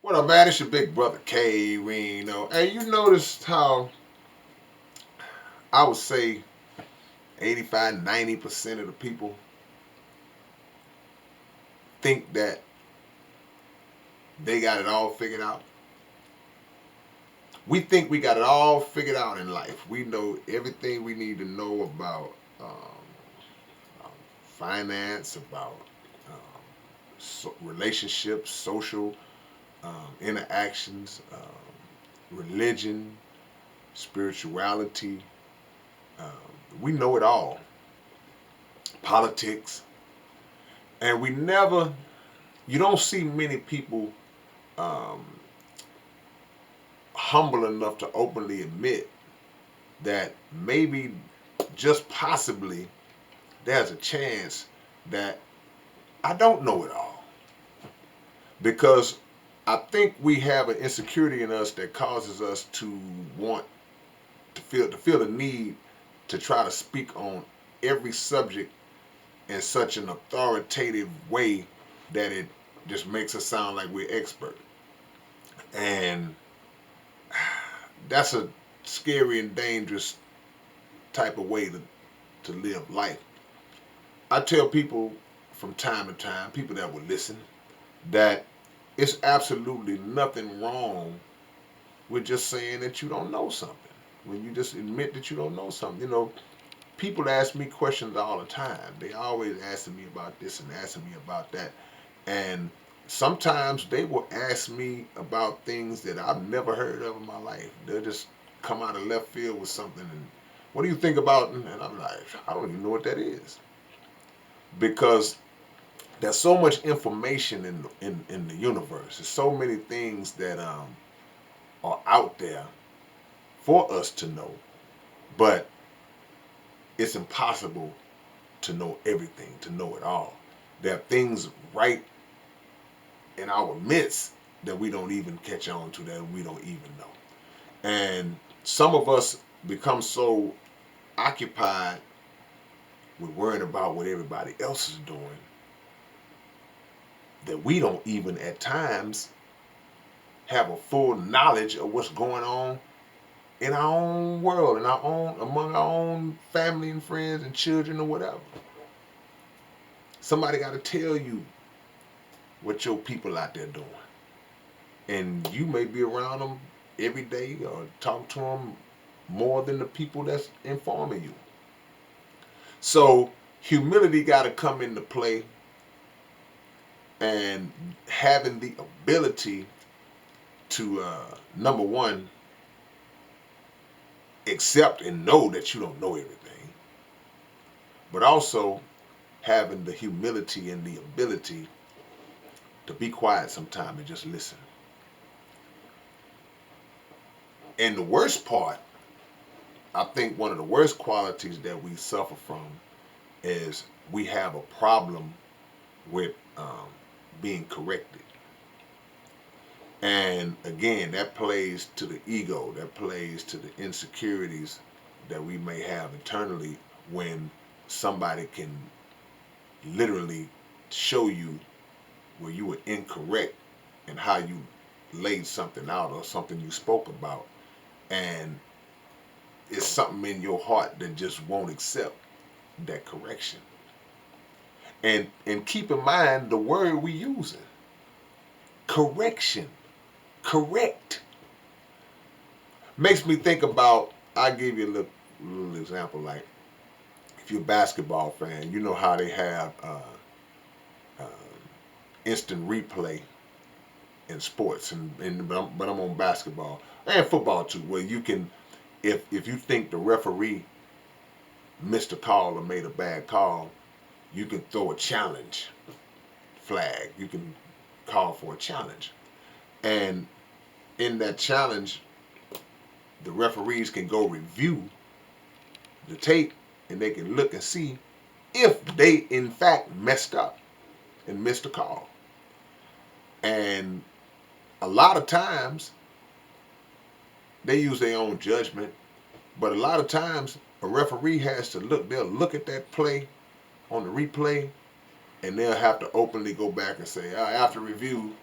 What up, man? It's your big brother K-Rino. Hey, you noticed how I would say 85, 90% of the people think that they got it all figured out? We think we got it all figured out in life. We know everything we need to know about finance, about relationships, social interactions, religion, spirituality. We know it all. Politics. And you don't see many people um, humble enough to openly admit that maybe, just possibly, there's a chance that I don't know it all. Because I think we have an insecurity in us that causes us to want to feel the need to try to speak on every subject in such an authoritative way that it just makes us sound like we're expert. And that's a scary and dangerous type of way to live life. I tell people from time to time, people that will listen, that it's absolutely nothing wrong with just saying that you don't know something. When you just admit that you don't know something. People ask me questions all the time. They always asking me about this and asking me about that. And sometimes they will ask me about things that I've never heard of in my life. They'll just come out of left field with something. And what do you think about? And I'm like, I don't even know what that is. Because there's so much information in the universe. There's so many things that are out there for us to know. But it's impossible to know everything, to know it all. There are things right in our midst that we don't even catch on to, that we don't even know. And some of us become so occupied with worrying about what everybody else is doing that we don't even at times have a full knowledge of what's going on in our own world, in our own, among our own family and friends and children or whatever. Somebody got to tell you what your people out there doing. And you may be around them every day or talk to them more than the people that's informing you. So humility got to come into play, and having the ability to, number one, accept and know that you don't know everything, but also having the humility and the ability to be quiet sometime and just listen. And the worst part, I think one of the worst qualities that we suffer from is we have a problem with being corrected. And again, that plays to the ego, that plays to the insecurities that we may have internally when somebody can literally show you where you were incorrect in how you laid something out or something you spoke about. And it's something in your heart that just won't accept that correction. And keep in mind the word we using. Correction. Correct. Makes me think about, I'll give you a little example, like if you're a basketball fan, you know how they have uh, instant replay in sports, but I'm on basketball and football too, where you can, if you think the referee missed a call or made a bad call, you can throw a challenge flag. You can call for a challenge. And in that challenge, the referees can go review the tape and they can look and see if they in fact messed up and missed a call. And a lot of times they use their own judgment, but a lot of times a referee has to look, they'll look at that play on the replay, and they'll have to openly go back and say, after review,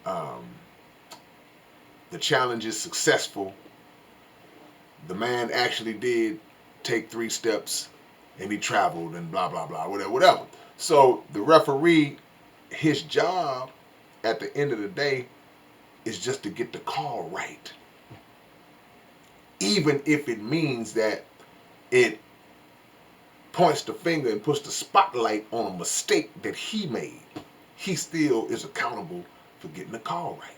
um, the challenge is successful. The man actually did take 3 steps and he traveled and blah, blah, blah, whatever, whatever. So the referee, his job at the end of the day is just to get the call right. Even if it means that it points the finger and puts the spotlight on a mistake that he made, he still is accountable for getting the call right.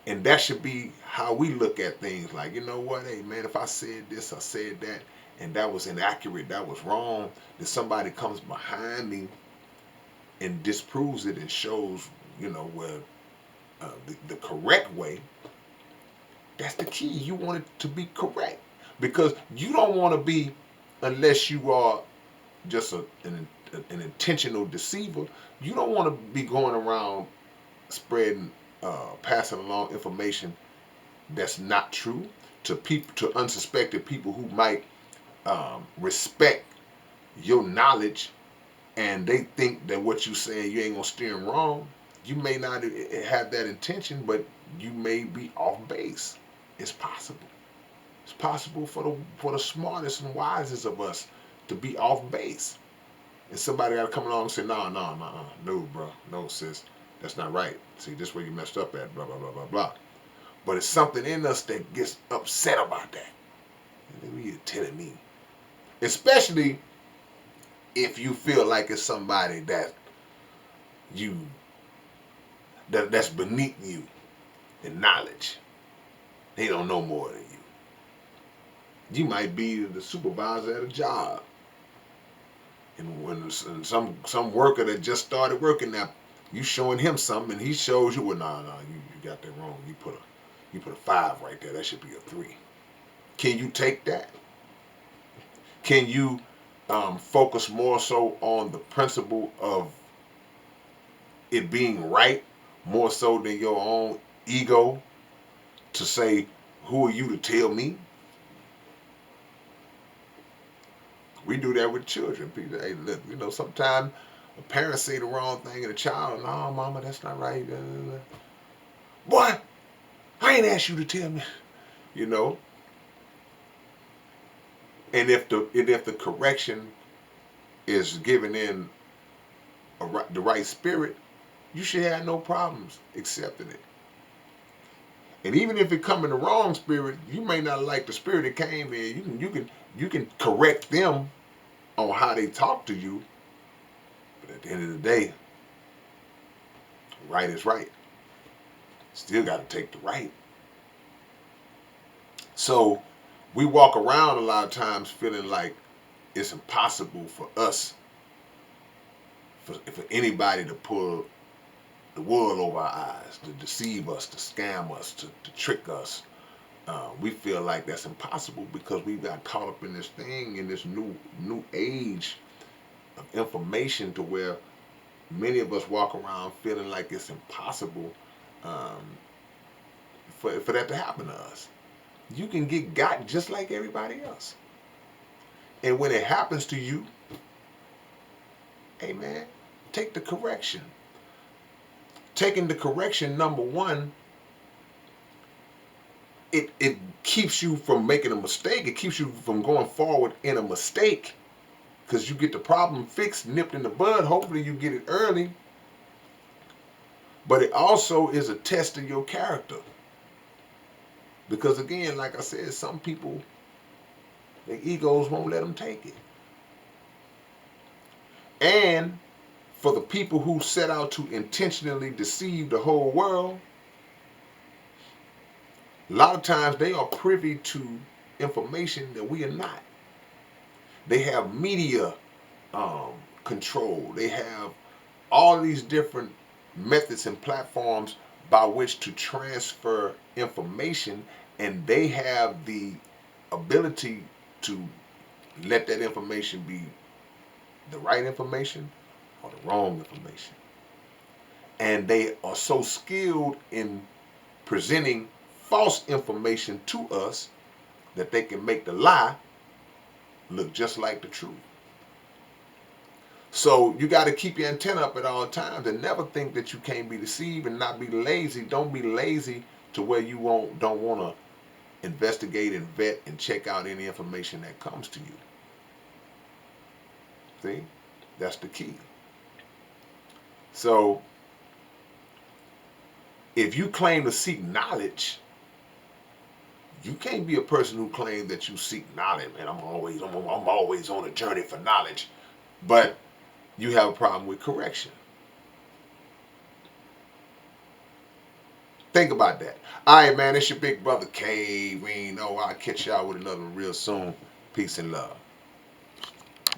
And that should be how we look at things. Like, you know what, hey man, if I said this, I said that, and that was inaccurate, that was wrong, then somebody comes behind me and disproves it and shows, where the correct way. That's the key. You want it to be correct. Because you don't want to be, unless you are just an intentional deceiver, you don't want to be going around spreading, passing along information that's not true to people, to unsuspected people who might respect your knowledge, and they think that what you saying, you ain't gonna steer them wrong. You may not have that intention, but you may be off base. It's possible. It's possible for the smartest and wisest of us to be off base. And somebody got to come along and say, no, bro, no, sis, that's not right. See, this where you messed up at, blah, blah, blah, blah, blah. But it's something in us that gets upset about that. And you're telling me. Especially if you feel like it's somebody that's beneath you in knowledge. They don't know more than you. You might be the supervisor at a job. And when some worker that just started working now, you showing him something and he shows you, well, you got that wrong. You put a 5 right there. That should be a 3. Can you take that? Can you focus more so on the principle of it being right, more so than your own ego, to say, who are you to tell me? We do that with children. People, hey, look, sometimes a parent say the wrong thing and a child, no, mama, that's not right. Boy, I ain't asked you to tell me. And if the correction is given in the right spirit, you should have no problems accepting it. And even if it come in the wrong spirit, you may not like the spirit it came in. You can correct them on how they talk to you, but at the end of the day, right is right. Still got to take the right. So we walk around a lot of times feeling like it's impossible for us, for anybody to pull the wool over our eyes, to deceive us, to scam us, to trick us. We feel like that's impossible because we got caught up in this thing, in this new age of information, to where many of us walk around feeling like it's impossible for that to happen to us. You can get got just like everybody else. And when it happens to you, hey man, take the correction. Taking the correction, number one, it keeps you from making a mistake. It keeps you from going forward in a mistake, because you get the problem fixed, nipped in the bud. Hopefully you get it early. But it also is a test of your character. Because again, like I said, some people, their egos won't let them take it. And for the people who set out to intentionally deceive the whole world, a lot of times they are privy to information that we are not. They have media control. They have all these different methods and platforms by which to transfer information, and they have the ability to let that information be the right information or the wrong information. And they are so skilled in presenting false information to us that they can make the lie look just like the truth. So you got to keep your antenna up at all times and never think that you can't be deceived and not be lazy. Don't be lazy to where you don't want to investigate and vet and check out any information that comes to you. See, that's the key. So if you claim to seek knowledge, you can't be a person who claims that you seek knowledge. Man, I'm always on a journey for knowledge, but you have a problem with correction. Think about that. All right, man. It's your big brother K-Rino. I'll catch y'all with another real soon. Peace and love.